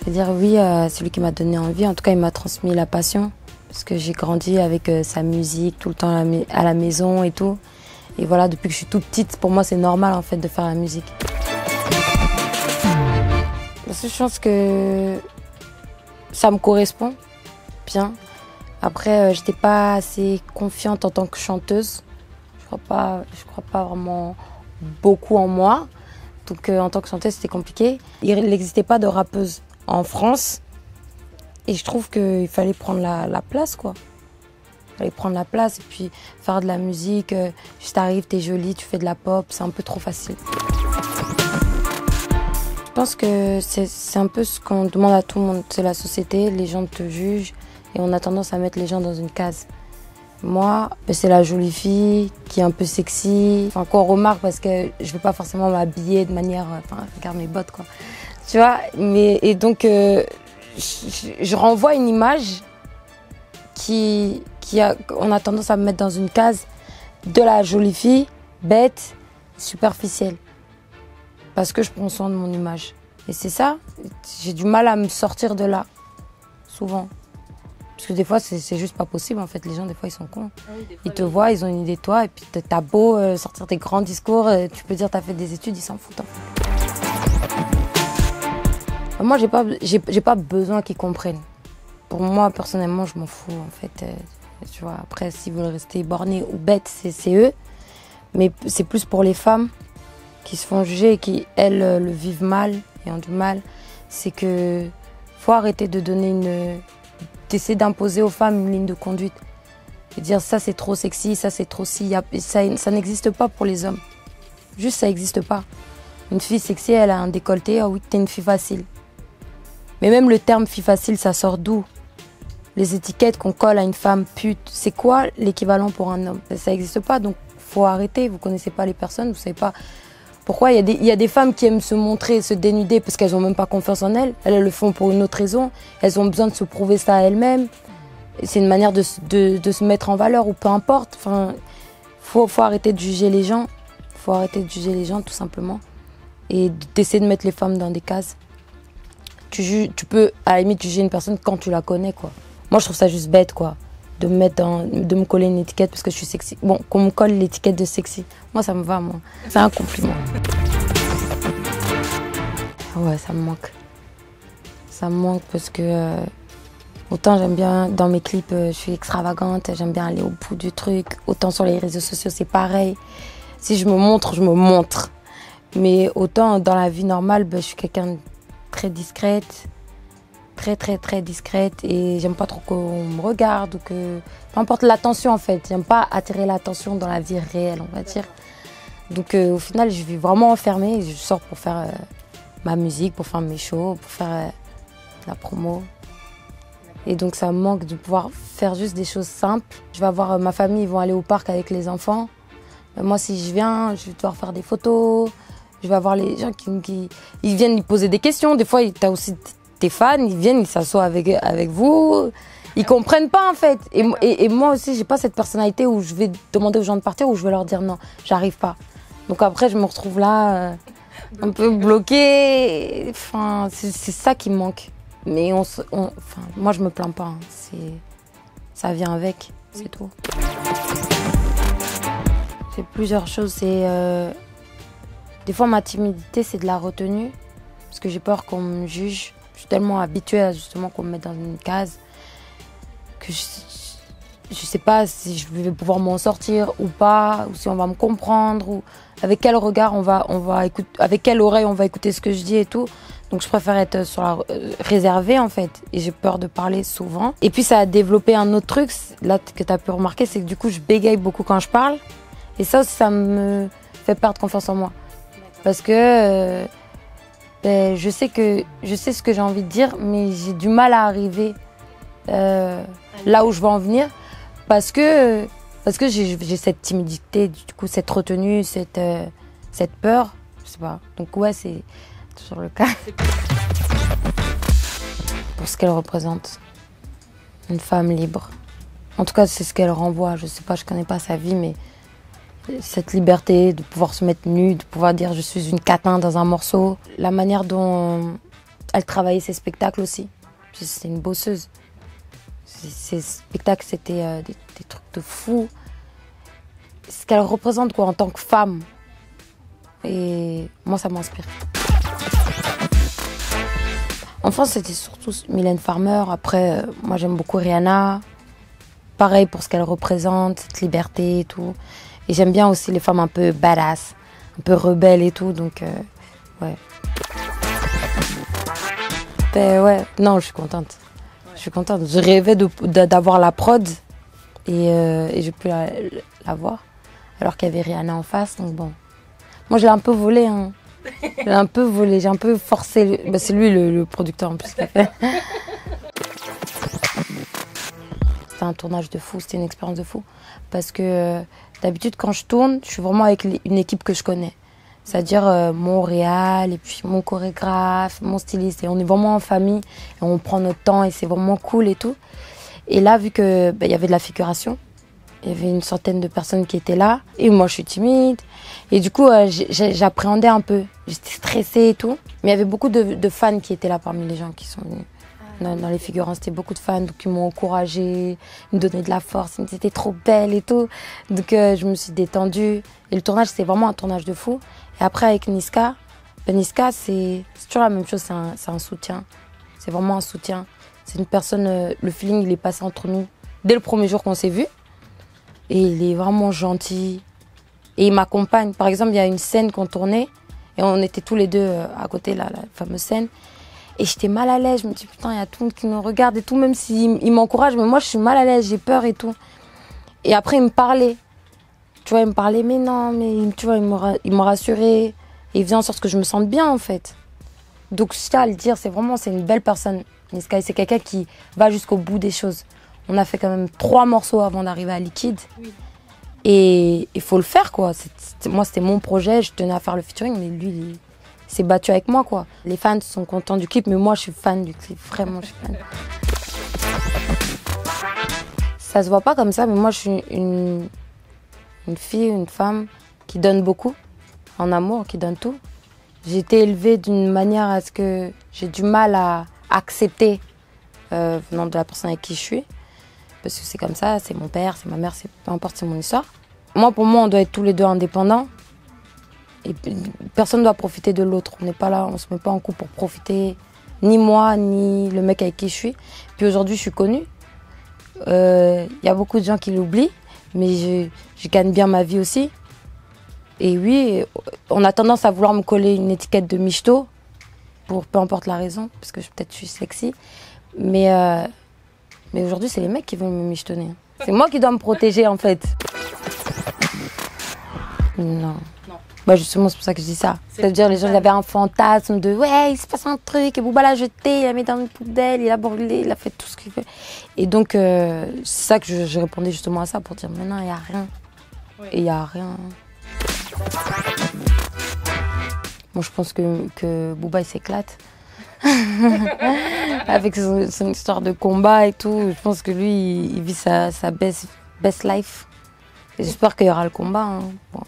Je veux dire oui à celui qui m'a donné envie. En tout cas, il m'a transmis la passion. Parce que j'ai grandi avec sa musique tout le temps à la maison et tout. Et voilà, depuis que je suis toute petite, pour moi, c'est normal en fait de faire la musique. Parce que je pense que ça me correspond bien. Après, j'étais pas assez confiante en tant que chanteuse. Je crois pas vraiment beaucoup en moi. Donc en tant que chanteuse, c'était compliqué. Il n'existait pas de rappeuse en France. Et je trouve qu'il fallait prendre la place, quoi. Il fallait prendre la place et puis faire de la musique. Juste t'arrives, t'es jolie, tu fais de la pop, c'est un peu trop facile. Je pense que c'est un peu ce qu'on demande à tout le monde. C'est la société, les gens te jugent et on a tendance à mettre les gens dans une case. Moi, c'est la jolie fille qui est un peu sexy. Enfin, qu'on remarque parce que je ne vais pas forcément m'habiller de manière... Enfin, regarde mes bottes, quoi. Tu vois, et donc, je renvoie une image on a tendance à me mettre dans une case de la jolie fille, bête, superficielle. Parce que je prends soin de mon image. Et c'est ça, j'ai du mal à me sortir de là, souvent. Parce que des fois, c'est juste pas possible, en fait. Les gens, des fois, ils sont cons. Oui, ils te voient, ils ont une idée de toi, et puis t'as beau sortir tes grands discours, tu peux dire t'as fait des études, ils s'en foutent. Moi, j'ai pas besoin qu'ils comprennent. Pour moi, personnellement, je m'en fous, en fait. Tu vois, après, s'ils veulent rester bornés ou bêtes, c'est eux. Mais c'est plus pour les femmes qui se font juger et qui, elles, le vivent mal et ont du mal. C'est que faut arrêter de donner d'essayer d'imposer aux femmes une ligne de conduite. Et dire ça, c'est trop sexy, ça, c'est trop si. Ça n'existe pas pour les hommes. Juste, ça n'existe pas. Une fille sexy, elle a un décolleté, ah oui, t'es une fille facile. Mais même le terme fille facile, ça sort d'où? Les étiquettes qu'on colle à une femme pute, c'est quoi l'équivalent pour un homme? Ça n'existe pas, donc faut arrêter. Vous connaissez pas les personnes, vous savez pas pourquoi. Il y a des femmes qui aiment se montrer, se dénuder parce qu'elles ont même pas confiance en elles. Elles le font pour une autre raison. Elles ont besoin de se prouver ça à elles-mêmes. C'est une manière de se mettre en valeur ou peu importe. Enfin, faut arrêter de juger les gens. Faut arrêter de juger les gens tout simplement et d'essayer de mettre les femmes dans des cases. Tu peux à la limite juger une personne quand tu la connais, quoi. Moi, je trouve ça juste bête, quoi, de me coller une étiquette parce que je suis sexy. Bon, qu'on me colle l'étiquette de sexy. Moi, ça me va, moi. C'est un compliment. Ouais, ça me manque. Ça me manque parce que autant j'aime bien, dans mes clips, je suis extravagante, j'aime bien aller au bout du truc. Autant sur les réseaux sociaux, c'est pareil. Si je me montre, je me montre. Mais autant dans la vie normale, je suis quelqu'un de très discrète. Très discrète et j'aime pas trop qu'on me regarde ou que... Peu importe l'attention en fait, j'aime pas attirer l'attention dans la vie réelle on va dire. Donc au final je vis vraiment enfermée, je sors pour faire ma musique, pour faire mes shows, pour faire la promo. Et donc ça me manque de pouvoir faire juste des choses simples. Je vais avoir ma famille, ils vont aller au parc avec les enfants. Moi si je viens, je vais devoir faire des photos. Je vais avoir les gens qui ils viennent me poser des questions. Des fois t'as aussi... Tes fans, ils viennent, ils s'assoient avec vous, ils comprennent pas en fait. Et moi aussi, j'ai pas cette personnalité où je vais demander aux gens de partir ou je vais leur dire non, j'arrive pas. Donc après, je me retrouve là, un peu bloquée. Enfin, c'est ça qui me manque. Mais moi, je me plains pas. Hein. Ça vient avec, c'est tout. C'est plusieurs choses. Des fois, ma timidité, c'est de la retenue parce que j'ai peur qu'on me juge. Je suis tellement habituée à justement qu'on me mette dans une case que je sais pas si je vais pouvoir m'en sortir ou pas, ou si on va me comprendre, ou avec quel regard on va écouter, avec quelle oreille on va écouter ce que je dis et tout. Donc je préfère être réservée en fait, et j'ai peur de parler souvent. Et puis ça a développé un autre truc, là que tu as pu remarquer, c'est que du coup je bégaye beaucoup quand je parle. Et ça aussi, ça me fait perdre confiance en moi. Parce que... je sais ce que j'ai envie de dire, mais j'ai du mal à arriver là où je veux en venir parce que j'ai cette timidité, du coup cette retenue, cette peur, je sais pas. Donc ouais, c'est toujours le cas. Pour ce qu'elle représente, une femme libre. En tout cas, c'est ce qu'elle renvoie. Je sais pas, je connais pas sa vie, mais cette liberté de pouvoir se mettre nue, de pouvoir dire je suis une catin dans un morceau. La manière dont Elle travaillait ses spectacles aussi. C'était une bosseuse. Ses spectacles, c'était des trucs de fou. Ce qu'elle représente quoi, en tant que femme. Et moi, ça m'inspire. En France, c'était surtout Mylène Farmer. Après, moi, j'aime beaucoup Rihanna. Pareil pour ce qu'elle représente, cette liberté et tout. Et j'aime bien aussi les femmes un peu badass, un peu rebelles et tout. Donc, ouais. Ben ouais, non, je suis contente. Je suis contente. Je rêvais d'avoir la prod et j'ai pu la voir. Alors qu'il y avait Rihanna en face, donc bon. Moi, je l'ai un peu volé, hein. J'ai un peu volé, j'ai un peu forcé. Ben, c'est lui le producteur en plus qui a fait. C'était un tournage de fou, c'était une expérience de fou. Parce que d'habitude, quand je tourne, je suis vraiment avec une équipe que je connais. C'est-à-dire mon réal, et puis mon chorégraphe, mon styliste. Et on est vraiment en famille, et on prend notre temps, et c'est vraiment cool et tout. Et là, vu que y avait de la figuration, il y avait une centaine de personnes qui étaient là. Et moi, je suis timide. Et du coup, j'appréhendais un peu. J'étais stressée et tout. Mais il y avait beaucoup de fans qui étaient là parmi les gens qui sont venus. Dans les figurants, c'était beaucoup de fans qui m'ont encouragée, me donnaient de la force, ils me disaient t'es trop belle et tout. Donc je me suis détendue. Et le tournage, c'était vraiment un tournage de fou. Et après, avec Niska, Niska, c'est toujours la même chose, c'est un soutien. C'est vraiment un soutien. C'est une personne, le feeling, il est passé entre nous dès le premier jour qu'on s'est vus. Et il est vraiment gentil. Et il m'accompagne. Par exemple, il y a une scène qu'on tournait et on était tous les deux à côté, là, la fameuse scène. Et j'étais mal à l'aise. Je me dis, putain, il y a tout le monde qui nous regarde et tout, même s'il m'encourage. Mais moi, je suis mal à l'aise, j'ai peur et tout. Et après, il me parlait. Tu vois, il me parlait, mais non, mais tu vois, il me rassurait. Et il faisait en sorte que je me sente bien, en fait. Donc, je tiens à le dire, c'est une belle personne, Niska. C'est quelqu'un qui va jusqu'au bout des choses. On a fait quand même 3 morceaux avant d'arriver à Liquide. Oui. Et il faut le faire, quoi. Moi, c'était mon projet, je tenais à faire le featuring, mais lui, il s'est battu avec moi, quoi. Les fans sont contents du clip, mais moi, je suis fan du clip. Vraiment, je suis fan. Ça se voit pas comme ça, mais moi, je suis une fille, une femme qui donne beaucoup en amour, qui donne tout. J'ai été élevée d'une manière à ce que j'ai du mal à accepter venant de la personne avec qui je suis. Parce que c'est comme ça, c'est mon père, c'est ma mère, peu importe, c'est mon histoire. Pour moi, on doit être tous les deux indépendants. Et personne ne doit profiter de l'autre. On n'est pas là, on ne se met pas en couple pour profiter, ni moi, ni le mec avec qui je suis. Puis aujourd'hui, je suis connue. Y a beaucoup de gens qui l'oublient, mais je gagne bien ma vie aussi. Et oui, on a tendance à vouloir me coller une étiquette de michto, pour peu importe la raison, parce que peut-être je suis sexy. Mais aujourd'hui, c'est les mecs qui veulent me michetonner. C'est moi qui dois me protéger, en fait. Non. Bah justement, c'est pour ça que je dis ça. C'est-à-dire, les gens avaient un fantasme de « Ouais, il se passe un truc, et Booba l'a jeté, il l'a mis dans une poubelle, il a brûlé, il a fait tout ce qu'il fait. » Et donc, c'est ça que je répondais justement à ça, pour dire « Mais non, il n'y a rien. Oui. » Et il n'y a rien. Moi, je pense que Booba, il s'éclate. Avec son histoire de combat et tout. Je pense que lui, il vit sa best life. J'espère qu'il y aura le combat. Hein. Bon.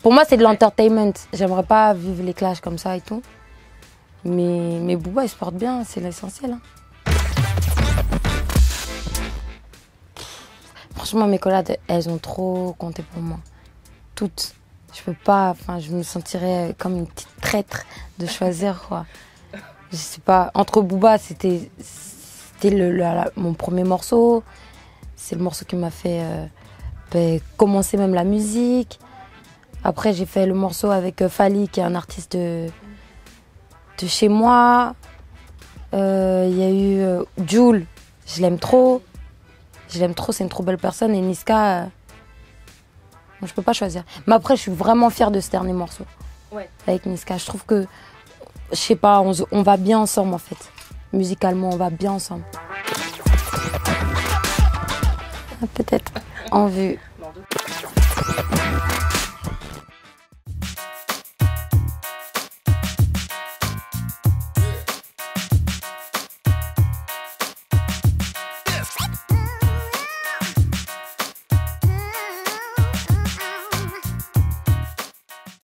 Pour moi, c'est de l'entertainment. J'aimerais pas vivre les clashs comme ça et tout. Mais Booba, il se porte bien, c'est l'essentiel. Hein. Franchement, mes collabs, elles ont trop compté pour moi. Toutes. Je peux pas, je me sentirais comme une petite traître de choisir, quoi. Je sais pas, entre Booba, c'était mon premier morceau. C'est le morceau qui m'a fait commencer même la musique. Après, j'ai fait le morceau avec Fally, qui est un artiste de chez moi. Il y a eu Jul, je l'aime trop. Je l'aime trop, c'est une trop belle personne. Et Niska, je peux pas choisir. Mais après, je suis vraiment fière de ce dernier morceau. Ouais. Avec Niska. Je trouve que, je sais pas, on va bien ensemble en fait. Musicalement, on va bien ensemble. Peut-être en vue.